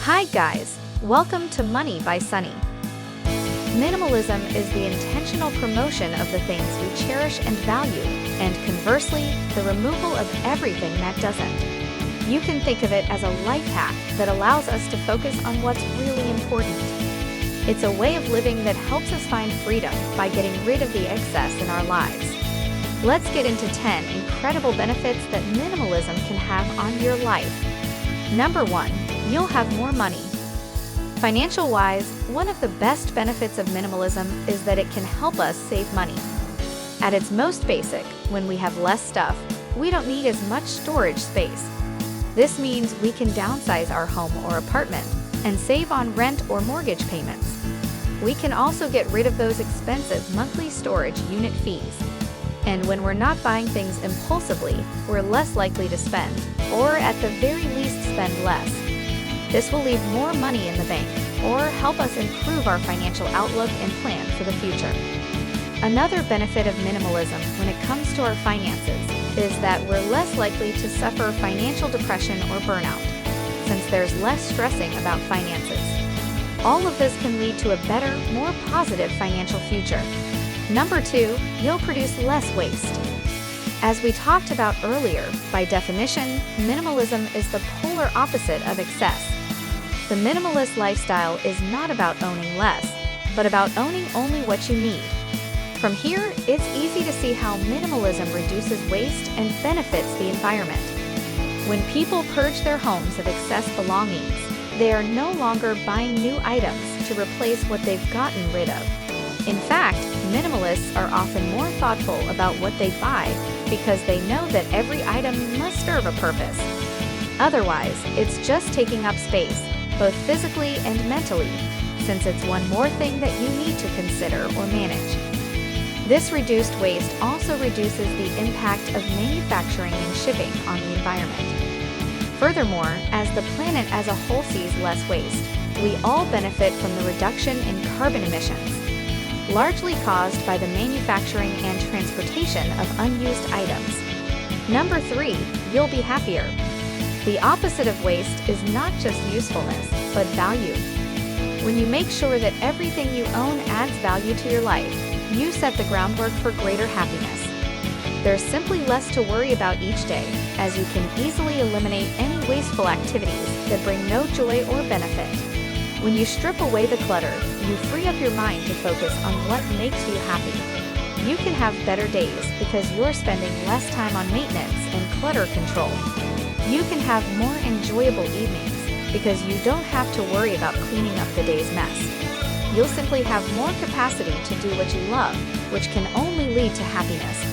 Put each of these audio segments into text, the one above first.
Hi guys, welcome to Money by Sunny. Minimalism is the intentional promotion of the things we cherish and value, and conversely, the removal of everything that doesn't. You can think of it as a life hack that allows us to focus on what's really important. It's a way of living that helps us find freedom by getting rid of the excess in our lives. Let's get into 10 incredible benefits that minimalism can have on your life. Number 1. You'll have more money. Financial-wise, one of the best benefits of minimalism is that it can help us save money. At its most basic, when we have less stuff, we don't need as much storage space. This means we can downsize our home or apartment and save on rent or mortgage payments. We can also get rid of those expensive monthly storage unit fees. And when we're not buying things impulsively, we're less likely to spend, or at the very least spend less. This will leave more money in the bank, or help us improve our financial outlook and plan for the future. Another benefit of minimalism when it comes to our finances is that we're less likely to suffer financial depression or burnout, since there's less stressing about finances. All of this can lead to a better, more positive financial future. Number 2, you'll produce less waste. As we talked about earlier, by definition, minimalism is the polar opposite of excess. The minimalist lifestyle is not about owning less, but about owning only what you need. From here, it's easy to see how minimalism reduces waste and benefits the environment. When people purge their homes of excess belongings, they are no longer buying new items to replace what they've gotten rid of. In fact, minimalists are often more thoughtful about what they buy because they know that every item must serve a purpose. Otherwise, it's just taking up space, both physically and mentally, since it's one more thing that you need to consider or manage. This reduced waste also reduces the impact of manufacturing and shipping on the environment. Furthermore, as the planet as a whole sees less waste, we all benefit from the reduction in carbon emissions, largely caused by the manufacturing and transportation of unused items. Number 3, you'll be happier. The opposite of waste is not just usefulness, but value. When you make sure that everything you own adds value to your life, you set the groundwork for greater happiness. There's simply less to worry about each day, as you can easily eliminate any wasteful activities that bring no joy or benefit. When you strip away the clutter, you free up your mind to focus on what makes you happy. You can have better days because you're spending less time on maintenance and clutter control. You can have more enjoyable evenings because you don't have to worry about cleaning up the day's mess. You'll simply have more capacity to do what you love, which can only lead to happiness.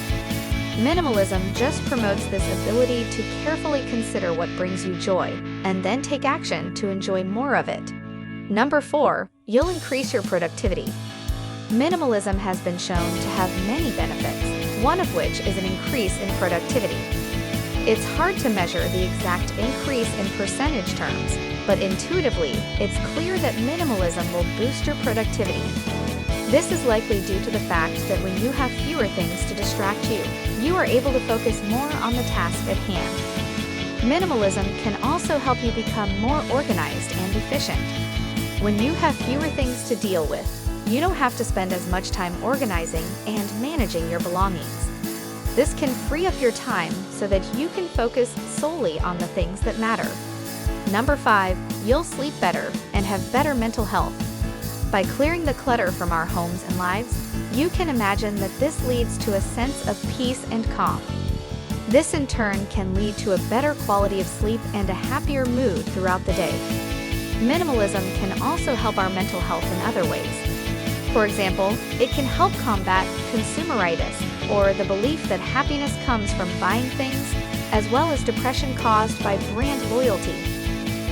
Minimalism just promotes this ability to carefully consider what brings you joy, and then take action to enjoy more of it. Number 4, you'll increase your productivity. Minimalism has been shown to have many benefits, one of which is an increase in productivity. It's hard to measure the exact increase in percentage terms, but intuitively, it's clear that minimalism will boost your productivity. This is likely due to the fact that when you have fewer things to distract you, you are able to focus more on the task at hand. Minimalism can also help you become more organized and efficient. When you have fewer things to deal with, you don't have to spend as much time organizing and managing your belongings. This can free up your time so that you can focus solely on the things that matter. Number 5, you'll sleep better and have better mental health. By clearing the clutter from our homes and lives, you can imagine that this leads to a sense of peace and calm. This in turn can lead to a better quality of sleep and a happier mood throughout the day. Minimalism can also help our mental health in other ways. For example, it can help combat consumeritis, or the belief that happiness comes from buying things, as well as depression caused by brand loyalty.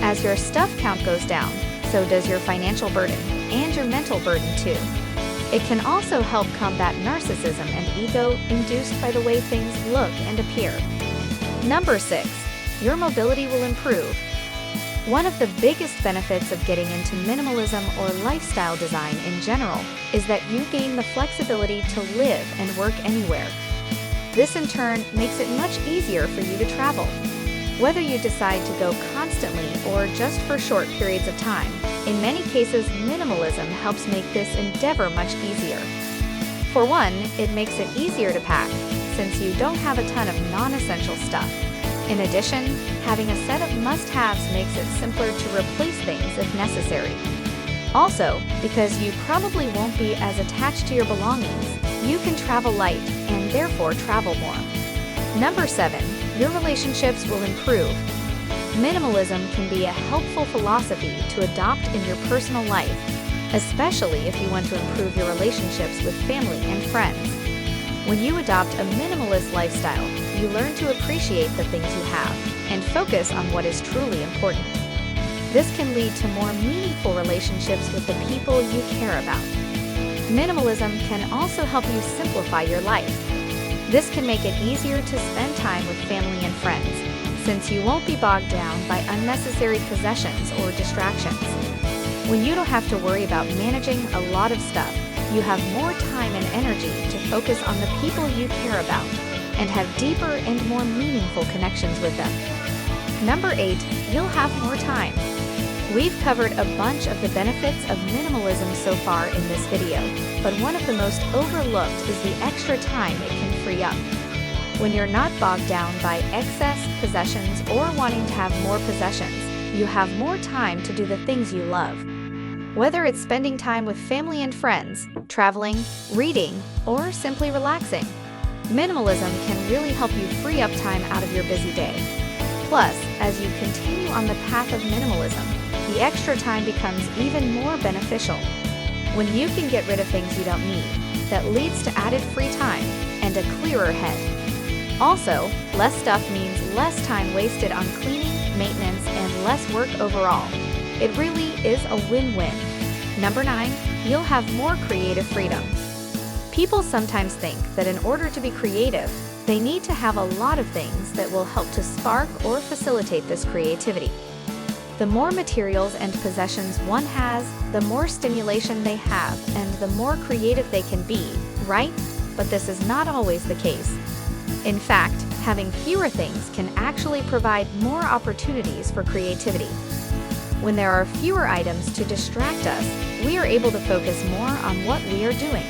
As your stuff count goes down, so does your financial burden, and your mental burden too. It can also help combat narcissism and ego induced by the way things look and appear. Number 6, your mobility will improve. One of the biggest benefits of getting into minimalism or lifestyle design in general is that you gain the flexibility to live and work anywhere. This in turn makes it much easier for you to travel. Whether you decide to go constantly or just for short periods of time, in many cases, minimalism helps make this endeavor much easier. For one, it makes it easier to pack, since you don't have a ton of non-essential stuff. In addition, having a set of must-haves makes it simpler to replace things if necessary. Also, because you probably won't be as attached to your belongings, you can travel light and therefore travel more. Number 7. Your relationships will improve. Minimalism can be a helpful philosophy to adopt in your personal life, especially if you want to improve your relationships with family and friends. When you adopt a minimalist lifestyle, you learn to appreciate the things you have and focus on what is truly important. This can lead to more meaningful relationships with the people you care about. Minimalism can also help you simplify your life. This can make it easier to spend time with family and friends, since you won't be bogged down by unnecessary possessions or distractions. When you don't have to worry about managing a lot of stuff, you have more time and energy to focus on the people you care about and have deeper and more meaningful connections with them. Number 8. You'll have more time. We've covered a bunch of the benefits of minimalism so far in this video, but one of the most overlooked is the extra time it can free up. When you're not bogged down by excess possessions or wanting to have more possessions, you have more time to do the things you love. Whether it's spending time with family and friends, traveling, reading, or simply relaxing, minimalism can really help you free up time out of your busy day. Plus, as you continue on the path of minimalism, the extra time becomes even more beneficial. When you can get rid of things you don't need, that leads to added free time and a clearer head. Also, less stuff means less time wasted on cleaning, maintenance, and less work overall. It really is a win-win. Number 9. You'll have more creative freedom. People sometimes think that in order to be creative, they need to have a lot of things that will help to spark or facilitate this creativity. The more materials and possessions one has, the more stimulation they have and the more creative they can be, right? But this is not always the case. In fact, having fewer things can actually provide more opportunities for creativity. When there are fewer items to distract us, we are able to focus more on what we are doing.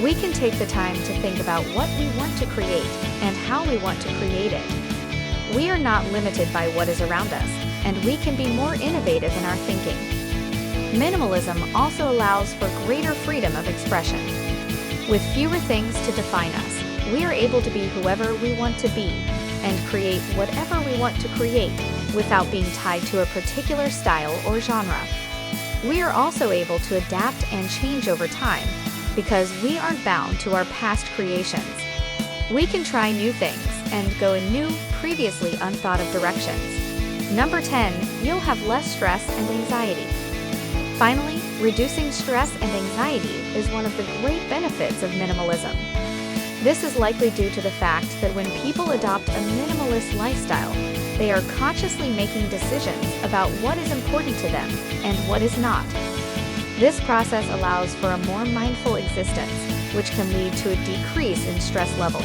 We can take the time to think about what we want to create and how we want to create it. We are not limited by what is around us, and we can be more innovative in our thinking. Minimalism also allows for greater freedom of expression. With fewer things to define us, we are able to be whoever we want to be and create whatever we want to create without being tied to a particular style or genre. We are also able to adapt and change over time because we aren't bound to our past creations. We can try new things and go in new, previously unthought of directions. Number 10. You'll have less stress and anxiety. Finally, reducing stress and anxiety is one of the great benefits of minimalism. This is likely due to the fact that when people adopt a minimalist lifestyle, they are consciously making decisions about what is important to them and what is not. This process allows for a more mindful existence, which can lead to a decrease in stress levels.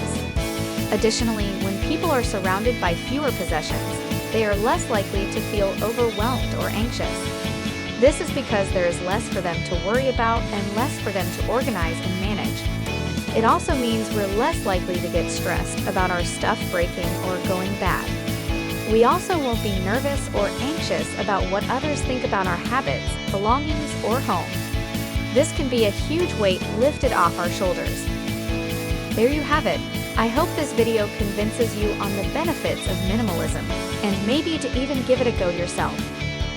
Additionally, when people are surrounded by fewer possessions, they are less likely to feel overwhelmed or anxious. This is because there is less for them to worry about and less for them to organize and manage. It also means we're less likely to get stressed about our stuff breaking or going bad. We also won't be nervous or anxious about what others think about our habits, belongings, or home. This can be a huge weight lifted off our shoulders. There you have it. I hope this video convinces you on the benefits of minimalism, and maybe to even give it a go yourself.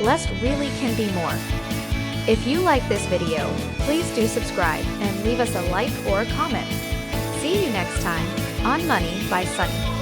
Less really can be more. If you like this video, please do subscribe and leave us a like or a comment. See you next time on Money by Sunny.